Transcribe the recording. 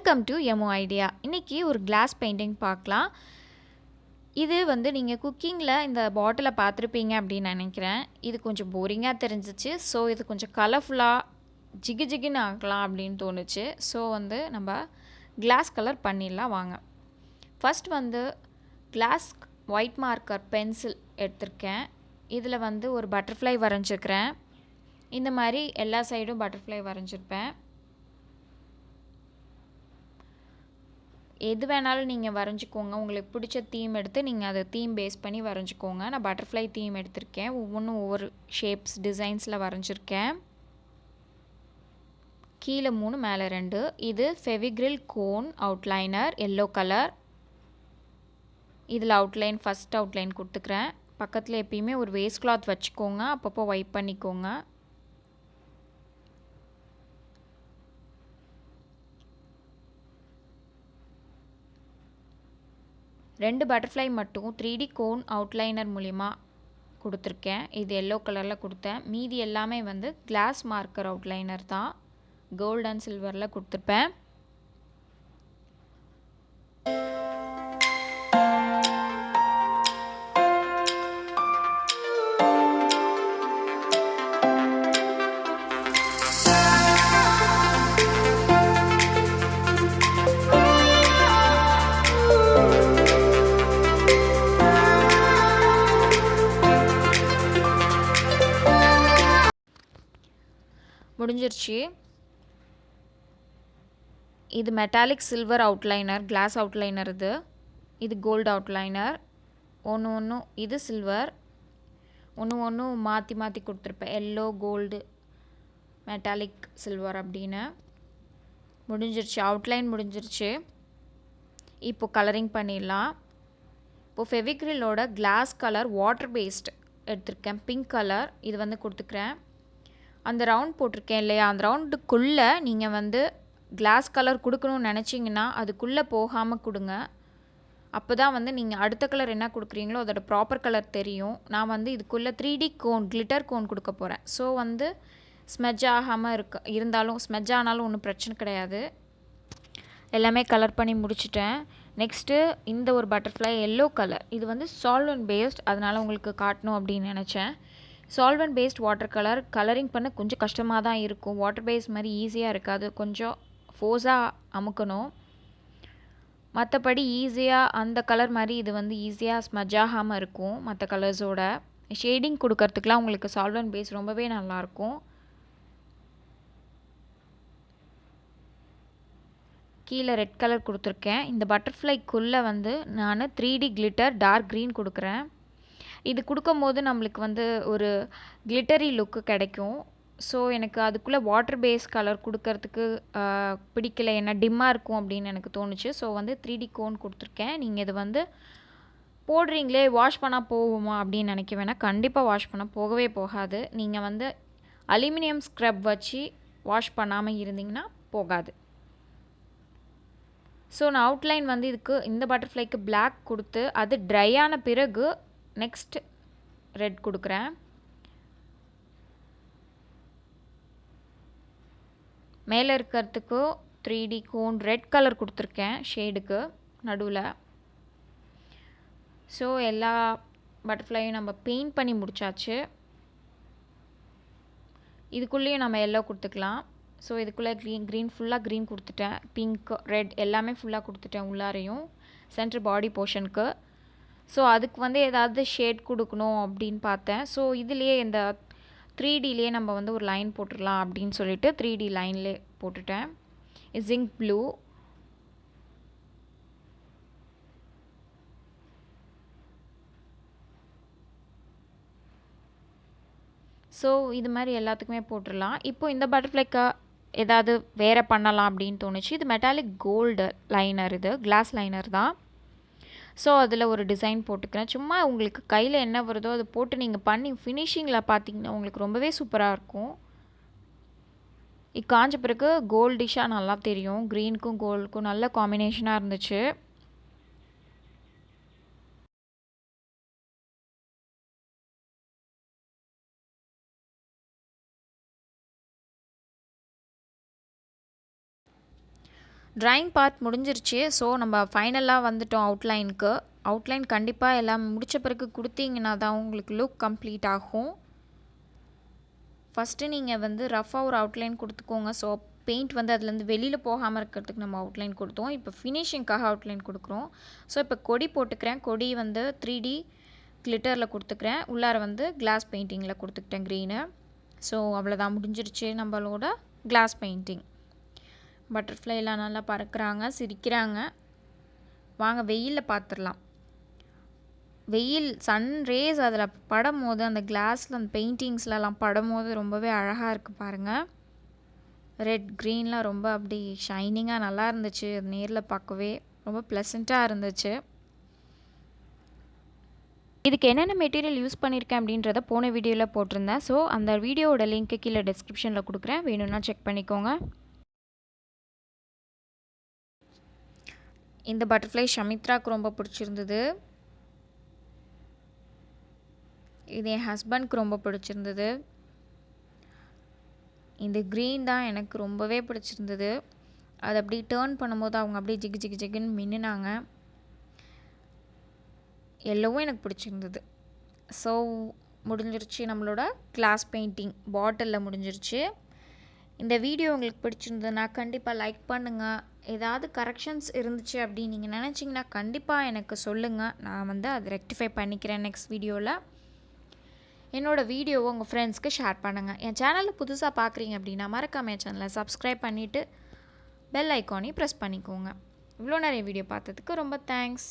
Welcome to எமோ idea. இன்றைக்கி ஒரு class painting பார்க்கலாம். இது வந்து நீங்கள் குக்கிங்கில் இந்த பாட்டிலை பார்த்துருப்பீங்க அப்படின்னு நினைக்கிறேன். இது கொஞ்சம் போரிங்காக தெரிஞ்சிச்சு. ஸோ இது கொஞ்சம் கலர்ஃபுல்லாக ஜிகு ஜிகுன்னு ஆக்கலாம் அப்படின்னு தோணுச்சு. ஸோ வந்து நம்ம கிளாஸ் கலர் பண்ணிடலாம் வாங்க. ஃபஸ்ட் வந்து கிளாஸ் ஒயிட் மார்க்கர் பென்சில் எடுத்திருக்கேன். இதில் வந்து ஒரு பட்டர்ஃப்ளை வரைஞ்சிருக்கிறேன். இந்த மாதிரி எல்லா சைடும் பட்டர்ஃப்ளை வரைஞ்சிருப்பேன். எது வேணாலும் நீங்கள் வரைஞ்சிக்கோங்க. உங்களுக்கு பிடிச்ச தீம் எடுத்து நீங்கள் அதை தீம் பேஸ் பண்ணி வரைஞ்சிக்கோங்க. நான் பட்டர்ஃப்ளை தீம் எடுத்திருக்கேன். ஒவ்வொன்றும் ஒவ்வொரு ஷேப்ஸ் டிசைன்ஸில் வரைஞ்சிருக்கேன். கீழே 3 மேலே 2. இது Fevicryl cone outliner yellow colour. இதில் அவுட்லைன் ஃபஸ்ட் அவுட்லைன் கொடுத்துக்கிறேன். பக்கத்தில் எப்பயுமே ஒரு வேஸ்ட் கிளாத் வச்சுக்கோங்க. அப்பப்போ வைப் பண்ணிக்கோங்க. ரெண்டு பட்டர்ஃப்ளை மட்டும் 3D கோன் அவுட்லைனர் மூலிமா கொடுத்துருக்கேன். இது எல்லோ கலரில் கொடுத்தேன். மீதி எல்லாமே வந்து கிளாஸ் மார்க்கர் அவுட்லைனர் தான். கோல்டு அண்ட் சில்வரில் கொடுத்துருப்பேன். முடிஞ்சிருச்சு. இது metallic silver outliner, glass outliner. இது கோல்டு அவுட்லைனர். ஒன்று இது சில்வர். ஒன்று மாற்றி மாற்றி கொடுத்துருப்பேன். எல்லோ கோல்டு மெட்டாலிக் சில்வர் அப்படின்னு. முடிஞ்சிருச்சு, அவுட்லைன் முடிஞ்சிருச்சு. இப்போ கலரிங் பண்ணிடலாம். இப்போது ஃபெவிக்ரிலோட கிளாஸ் கலர் வாட்டர் பேஸ்ட் எடுத்திருக்கேன், பிங்க் கலர். இது வந்து கொடுத்துக்கிறேன். அந்த ரவுண்ட் போட்டிருக்கேன் இல்லையா, அந்த ரவுண்டுக்குள்ளே நீங்கள் வந்து கிளாஸ் கலர் கொடுக்கணும்னு நினச்சிங்கன்னா அதுக்குள்ளே போகாமல் கொடுங்க. அப்போ தான் வந்து நீங்கள் அடுத்த கலர் என்ன கொடுக்குறீங்களோ அதோட ப்ராப்பர் கலர் தெரியும். நான் வந்து இதுக்குள்ளே 3D கோன் கிளிட்டர் கோன் கொடுக்க போகிறேன். ஸோ வந்து ஸ்மெஜ் ஆகாமல் இருந்தாலும் ஸ்மெஜ் ஆனாலும் ஒன்றும் பிரச்சனை கிடையாது. எல்லாமே கலர் பண்ணி முடிச்சிட்டேன். நெக்ஸ்ட்டு இந்த ஒரு பட்டர்ஃப்ளை எல்லோ கலர். இது வந்து சால்வெண்ட் பேஸ்ட், அதனால் உங்களுக்கு காட்டணும் அப்படின்னு நினச்சேன். Solvent based water colour colouring பண்ண கொஞ்சம் கஷ்டமாக தான் இருக்கும். வாட்டர் பேஸ்ட் மாதிரி ஈஸியாக இருக்காது. கொஞ்சம் ஃபோர்ஸாக அமுக்கணும். மற்றபடி ஈஸியாக அந்த கலர் மாதிரி இது வந்து ஈஸியாக ஸ்மஜ் ஆகாமல் இருக்கும். மற்ற கலர்ஸோட ஷேடிங் கொடுக்கறதுக்குலாம் உங்களுக்கு சால்வெண்ட் பேஸ்ட் ரொம்பவே நல்லாயிருக்கும். கீழே ரெட் கலர் கொடுத்துருக்கேன். இந்த பட்டர்ஃப்ளைக்குள்ளே வந்து நான் 3D கிளிட்டர் டார்க் க்ரீன் கொடுக்குறேன். இது கொடுக்கும்போது நம்மளுக்கு வந்து ஒரு கிளிட்டரி லுக்கு கிடைக்கும். ஸோ எனக்கு அதுக்குள்ளே வாட்டர் பேஸ் கலர் கொடுக்கறதுக்கு பிடிக்கல, என்ன டிம்மாக இருக்கும் அப்படின்னு எனக்கு தோணுச்சு. ஸோ வந்து 3D கோன் கொடுத்துருக்கேன். நீங்கள் இது வந்து போடுறீங்களே வாஷ் பண்ணால் போகுமா அப்படின்னு நினைக்க வேணாம். கண்டிப்பாக வாஷ் பண்ணால் போகவே போகாது. நீங்கள் வந்து அலுமினியம் ஸ்க்ரப் வச்சு வாஷ் பண்ணாமல் இருந்தீங்கன்னா போகாது. ஸோ நான் அவுட்லைன் வந்து இதுக்கு இந்த பட்டர்ஃப்ளைக்கு பிளாக் கொடுத்து அது ட்ரை ஆன பிறகு நெக்ஸ்ட் ரெட் கொடுக்குறேன். மேலே இருக்கிறதுக்கு 3D கோன் ரெட் கலர் கொடுத்துருக்கேன் ஷேடுக்கு நடுவில். ஸோ எல்லா பட்டர்ஃப்ளையும் நம்ம பெயிண்ட் பண்ணி முடிச்சாச்சு. இதுக்குள்ளேயும் நம்ம எல்லோ கொடுத்துக்கலாம். ஸோ இதுக்குள்ளே க்ரீன் ஃபுல்லாக க்ரீன் கொடுத்துட்டேன். பிங்க் ரெட் எல்லாமே ஃபுல்லாக கொடுத்துட்டேன் உள்ளாரையும் சென்டர் பாடி போர்ஷனுக்கு. ஸோ அதுக்கு வந்து ஏதாவது ஷேட் கொடுக்கணும் அப்படின்னு பார்த்தேன். ஸோ இதுலேயே இந்த 3Dலேயே நம்ம வந்து ஒரு லைன் போட்டுடலாம் அப்படின்னு சொல்லிட்டு 3D லைன்லே போட்டுட்டேன். Zinc blue. ஸோ இது மாதிரி எல்லாத்துக்குமே போட்டுடலாம். இப்போ இந்த பட்டர்ஃப்ளைக்கு ஏதாவது வேறு பண்ணலாம் அப்படின்னு தோணுச்சு. இது மெட்டாலிக் கோல்டு லைனர், இது கிளாஸ் லைனர் தான். ஸோ அதில் ஒரு டிசைன் போட்டுக்கிறேன். சும்மா உங்களுக்கு கையில் என்ன வருதோ அதை போட்டு நீங்கள் பண்ணி ஃபினிஷிங்கில் பார்த்தீங்கன்னா உங்களுக்கு ரொம்பவே சூப்பராக இருக்கும். காஞ்ச பிறகு கோல்டிஷாக நல்லா தெரியும். க்ரீனுக்கும் கோல்டுக்கும் நல்ல காம்பினேஷனாக இருந்துச்சு. ட்ராயிங் பார்ட் முடிஞ்சிருச்சு. ஸோ நம்ம ஃபைனலாக வந்துட்டோம் அவுட்லைனுக்கு. அவுட்லைன் கண்டிப்பாக எல்லாம் முடித்த பிறகு கொடுத்தீங்கன்னா தான் உங்களுக்கு லுக் கம்ப்ளீட் ஆகும். ஃபஸ்ட்டு நீங்கள் வந்து ரஃபாக ஒரு அவுட்லைன் கொடுத்துக்கோங்க. ஸோ பெயிண்ட் வந்து அதுலேருந்து வெளியில் போகாமல் இருக்கிறதுக்கு நம்ம அவுட்லைன் கொடுத்தோம். இப்போ ஃபினிஷிங்காக அவுட்லைன் கொடுக்குறோம். ஸோ இப்போ கொடி போட்டுக்கிறேன். கொடி வந்து 3D கிளிட்டரில் கொடுத்துக்கிறேன். உள்ளார வந்து கிளாஸ் பெயிண்டிங்கில் கொடுத்துக்கிட்டேன் க்ரீனு. ஸோ அவ்வளோதான், முடிஞ்சிருச்சு நம்மளோட கிளாஸ் பெயிண்டிங். பட்டர்ஃப்ளைலாம் நல்லா பறக்கிறாங்க, சிரிக்கிறாங்க. வாங்க வெயிலில் பார்த்துடலாம். வெயில் சன் ரேஸ் அதில் படும் போது அந்த கிளாஸில் அந்த பெயிண்டிங்ஸ்லலாம் படும் போது ரொம்பவே அழகாக இருக்குது பாருங்கள். ரெட் க்ரீன்லாம் ரொம்ப அப்படி ஷைனிங்காக நல்லா இருந்துச்சு. அது நேரில் பார்க்கவே ரொம்ப ப்ளசண்ட்டாக இருந்துச்சு. இதுக்கு என்னென்ன மெட்டீரியல் யூஸ் பண்ணியிருக்கேன் அப்படின்றத போன வீடியோவில் போட்டிருந்தேன். ஸோ அந்த வீடியோவோட லிங்க்கு கீழே டிஸ்கிரிப்ஷனில் கொடுக்குறேன், வேணும்னா செக் பண்ணிக்கோங்க. இந்த பட்டர்ஃப்ளை ஷமித்ராவுக்கு ரொம்ப பிடிச்சிருந்தது. இது என் ஹஸ்பண்ட்க்கு ரொம்ப பிடிச்சிருந்தது. இந்த க்ரீன் தான் எனக்கு ரொம்பவே பிடிச்சிருந்தது. அது அப்படி டேர்ன் பண்ணும்போது அவங்க அப்படியே ஜிகு ஜிகு ஜிகுன்னு மின்னுனாங்க. எல்லோவும் எனக்கு பிடிச்சிருந்தது. ஸோ முடிஞ்சிருச்சு நம்மளோட கிளாஸ் பெயிண்டிங் பாட்டிலில் முடிஞ்சிருச்சு. இந்த வீடியோ உங்களுக்கு பிடிச்சிருந்ததுன்னா கண்டிப்பாக லைக் பண்ணுங்கள். ஏதாவது கரெக்ஷன்ஸ் இருந்துச்சு அப்படின்னு நீங்கள் நினச்சிங்கன்னா கண்டிப்பாக எனக்கு சொல்லுங்கள். நான் வந்து அதை ரெக்டிஃபை பண்ணிக்கிறேன் நெக்ஸ்ட் வீடியோவில். என்னோடய வீடியோவை உங்கள் ஃப்ரெண்ட்ஸ்க்கு ஷேர் பண்ணுங்கள். என் சேனலில் புதுசாக பார்க்குறீங்க அப்படின்னா மறக்காம என் சேனலை சப்ஸ்கிரைப் பண்ணிவிட்டு பெல் ஐக்கானையும் ப்ரெஸ் பண்ணிக்கோங்க. இவ்வளோ நிறைய வீடியோ பார்த்ததுக்கு ரொம்ப தேங்க்ஸ்.